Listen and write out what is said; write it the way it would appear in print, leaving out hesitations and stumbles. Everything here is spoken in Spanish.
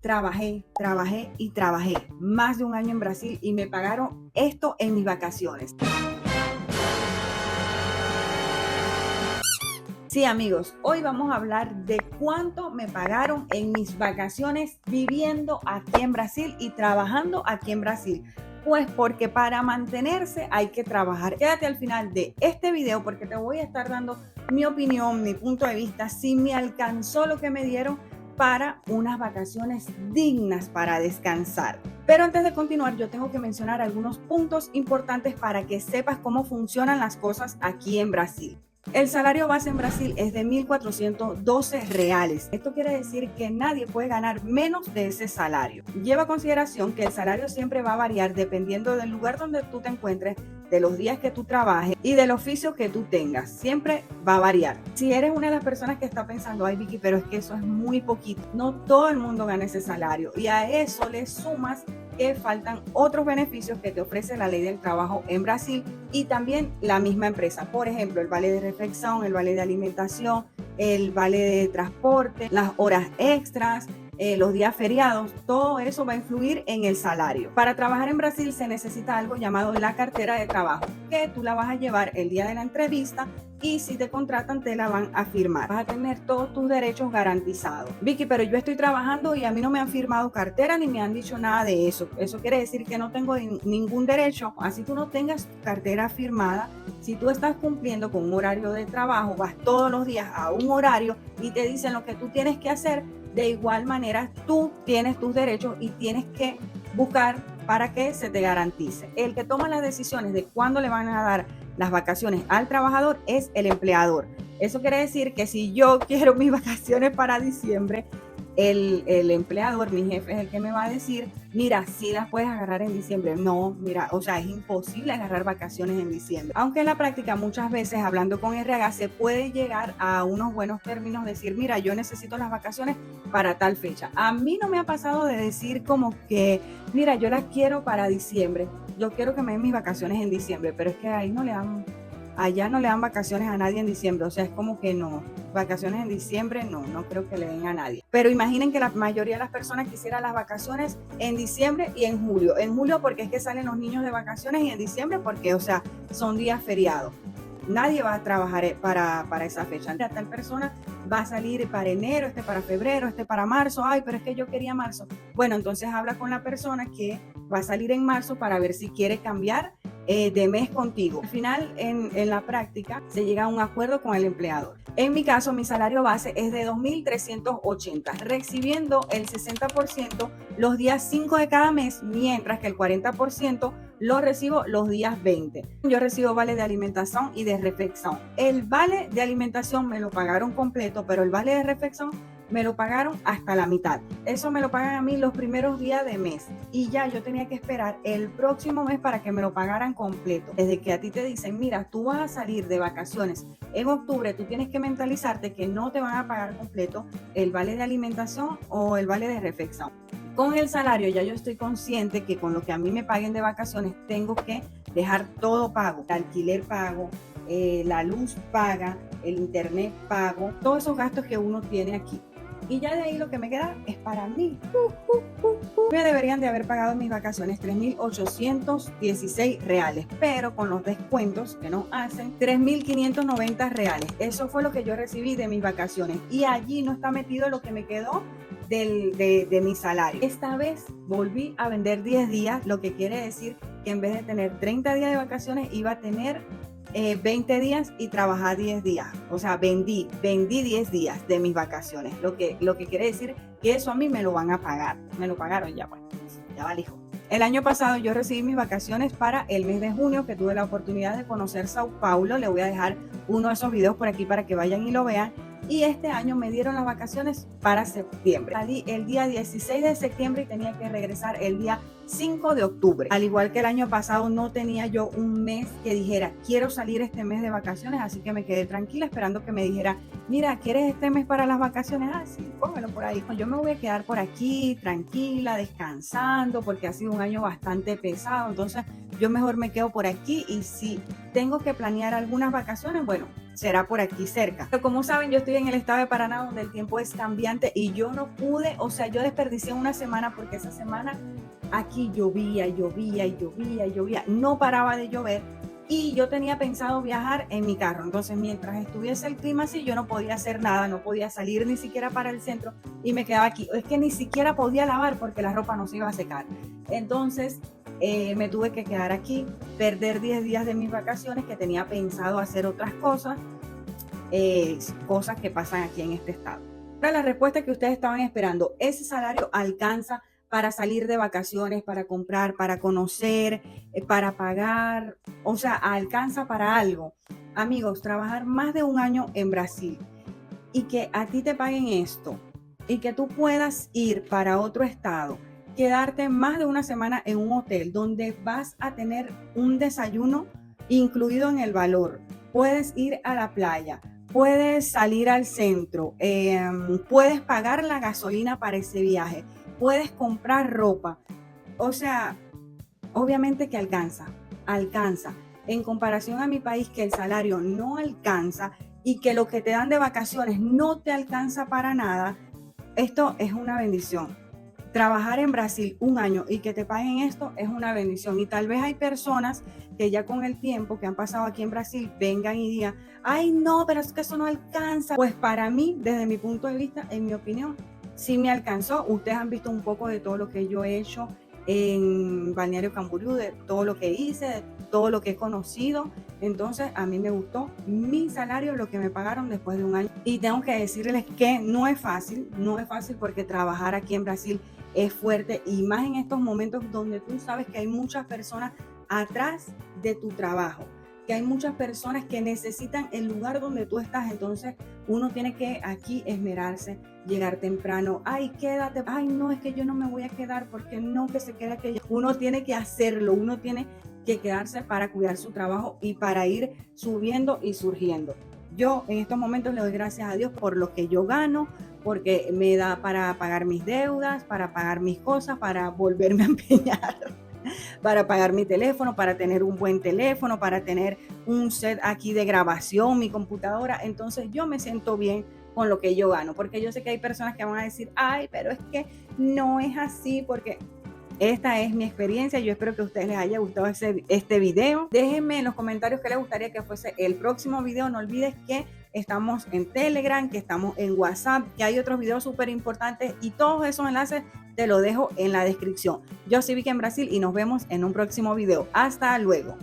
trabajé y trabajé más de un año en Brasil y me pagaron esto en mis vacaciones. Sí, amigos, hoy vamos a hablar de cuánto me pagaron en mis vacaciones viviendo aquí en Brasil y trabajando aquí en Brasil. Pues porque para mantenerse hay que trabajar. Quédate al final de este video porque te voy a estar dando mi opinión, mi punto de vista, si me alcanzó lo que me dieron para unas vacaciones dignas para descansar. Pero antes de continuar, yo tengo que mencionar algunos puntos importantes para que sepas cómo funcionan las cosas aquí en Brasil. El salario base en Brasil es de 1.412 reales. Esto quiere decir que nadie puede ganar menos de ese salario. Lleva a consideración que el salario siempre va a variar dependiendo del lugar donde tú te encuentres, de los días que tú trabajes y del oficio que tú tengas. Siempre va a variar. Si eres una de las personas que está pensando, ay Vicky, pero es que eso es muy poquito. No todo el mundo gana ese salario y a eso le sumas que faltan otros beneficios que te ofrece la ley del trabajo en Brasil y también la misma empresa. Por ejemplo, el vale de refeição, el vale de alimentación, el vale de transporte, las horas extras, los días feriados, todo eso va a influir en el salario. Para trabajar en Brasil se necesita algo llamado la cartera de trabajo, que tú la vas a llevar el día de la entrevista y si te contratan te la van a firmar. Vas a tener todos tus derechos garantizados. Vicky, pero yo estoy trabajando y a mí no me han firmado cartera ni me han dicho nada de eso. Eso quiere decir que no tengo ningún derecho. Así tú no tengas cartera firmada. Si tú estás cumpliendo con un horario de trabajo, vas todos los días a un horario y te dicen lo que tú tienes que hacer, de igual manera tú tienes tus derechos y tienes que buscar para que se te garantice. El que toma las decisiones de cuándo le van a dar las vacaciones al trabajador es el empleador. Eso quiere decir que si yo quiero mis vacaciones para diciembre, el empleador, mi jefe, es el que me va a decir, mira, sí las puedes agarrar en diciembre. No, mira, o sea, es imposible agarrar vacaciones en diciembre. Aunque en la práctica muchas veces, hablando con RH, se puede llegar a unos buenos términos, decir, mira, yo necesito las vacaciones para tal fecha. A mí no me ha pasado de decir como que, mira, yo las quiero para diciembre. Yo quiero que me den mis vacaciones en diciembre, pero es que ahí no le dan... Allá no le dan vacaciones a nadie en diciembre, o sea, es como que no, vacaciones en diciembre no creo que le den a nadie. Pero imaginen que la mayoría de las personas quisieran las vacaciones en diciembre y en julio porque es que salen los niños de vacaciones y en diciembre porque, o sea, son días feriados. Nadie va a trabajar para esa fecha. Tal persona va a salir para enero, para febrero, para marzo. Ay, pero es que yo quería marzo. Bueno, entonces habla con la persona que va a salir en marzo para ver si quiere cambiar de mes contigo. Al final, en la práctica, se llega a un acuerdo con el empleador. En mi caso, mi salario base es de 2.380, recibiendo el 60% los días 5 de cada mes, mientras que el 40% lo recibo los días 20. Yo recibo vale de alimentación y de refeição. El vale de alimentación me lo pagaron completo, pero el vale de refeição me lo pagaron hasta la mitad. Eso me lo pagan a mí los primeros días de mes y ya yo tenía que esperar el próximo mes para que me lo pagaran completo. Desde que a ti te dicen, mira, tú vas a salir de vacaciones en octubre, tú tienes que mentalizarte que no te van a pagar completo el vale de alimentación o el vale de refeição. Con el salario ya yo estoy consciente que con lo que a mí me paguen de vacaciones tengo que dejar todo pago, el alquiler pago, la luz paga, el internet pago, todos esos gastos que uno tiene aquí. Y ya de ahí lo que me queda es para mí. Me deberían de haber pagado mis vacaciones 3.816 reales, pero con los descuentos que nos hacen, 3.590 reales. Eso fue lo que yo recibí de mis vacaciones y allí no está metido lo que me quedó de mi salario. Esta vez volví a vender 10 días, lo que quiere decir que en vez de tener 30 días de vacaciones iba a tener 20 días y trabajar 10 días. O sea, vendí 10 días de mis vacaciones. Lo que quiere decir que eso a mí me lo van a pagar. Me lo pagaron ya, pues, ya valió. El año pasado yo recibí mis vacaciones para el mes de junio, que tuve la oportunidad de conocer Sao Paulo. Le voy a dejar uno de esos videos por aquí para que vayan y lo vean. Y este año me dieron las vacaciones para septiembre. Salí el día 16 de septiembre y tenía que regresar el día 5 de octubre. Al igual que el año pasado, no tenía yo un mes que dijera, quiero salir este mes de vacaciones, así que me quedé tranquila esperando que me dijera, mira, ¿quieres este mes para las vacaciones? Ah, sí, póngalo por ahí. Yo me voy a quedar por aquí, tranquila, descansando, porque ha sido un año bastante pesado, entonces yo mejor me quedo por aquí y si tengo que planear algunas vacaciones, bueno, será por aquí cerca. Pero como saben, yo estoy en el estado de Paraná, donde el tiempo es cambiante y yo no pude, o sea, yo desperdicié una semana porque esa semana aquí llovía, no paraba de llover y yo tenía pensado viajar en mi carro. Entonces, mientras estuviese el clima así, yo no podía hacer nada, no podía salir ni siquiera para el centro y me quedaba aquí. Es que ni siquiera podía lavar porque la ropa no se iba a secar. Entonces, me tuve que quedar aquí, perder 10 días de mis vacaciones, que tenía pensado hacer otras cosas, cosas que pasan aquí en este estado. Ahora, la respuesta que ustedes estaban esperando: ¿ese salario alcanza para salir de vacaciones, para comprar, para conocer, para pagar? O sea, ¿alcanza para algo? Amigos, trabajar más de un año en Brasil y que a ti te paguen esto y que tú puedas ir para otro estado, quedarte más de una semana en un hotel donde vas a tener un desayuno incluido en el valor, puedes ir a la playa, puedes salir al centro, puedes pagar la gasolina para ese viaje, puedes comprar ropa. O sea, obviamente que alcanza. En comparación a mi país, que el salario no alcanza y que lo que te dan de vacaciones no te alcanza para nada, esto es una bendición. Trabajar en Brasil un año y que te paguen esto es una bendición. Y tal vez hay personas que ya con el tiempo que han pasado aquí en Brasil vengan y digan: ay, no, pero es que eso no alcanza. Pues para mí, desde mi punto de vista, en mi opinión, sí me alcanzó. Ustedes han visto un poco de todo lo que yo he hecho en Balneario Camboriú, de todo lo que hice, de todo lo que he conocido. Entonces, a mí me gustó mi salario, lo que me pagaron después de un año. Y tengo que decirles que no es fácil porque trabajar aquí en Brasil es fuerte, y más en estos momentos donde tú sabes que hay muchas personas atrás de tu trabajo, que hay muchas personas que necesitan el lugar donde tú estás. Entonces uno tiene que aquí esmerarse, llegar temprano. Ay, quédate. Ay, no, es que yo no me voy a quedar, porque no, que se quede aquello. Uno tiene que hacerlo, uno tiene que quedarse para cuidar su trabajo y para ir subiendo y surgiendo. Yo en estos momentos le doy gracias a Dios por lo que yo gano, porque me da para pagar mis deudas, para pagar mis cosas, para volverme a empeñar, para pagar mi teléfono, para tener un buen teléfono, para tener un set aquí de grabación, mi computadora. Entonces yo me siento bien con lo que yo gano, porque yo sé que hay personas que van a decir: ay, pero es que no es así, porque esta es mi experiencia. Yo espero que a ustedes les haya gustado este video. Déjenme en los comentarios qué les gustaría que fuese el próximo video. No olvides que estamos en Telegram, que estamos en WhatsApp, que hay otros videos súper importantes, y todos esos enlaces te los dejo en la descripción. Yo soy Vicky en Brasil y nos vemos en un próximo video. Hasta luego.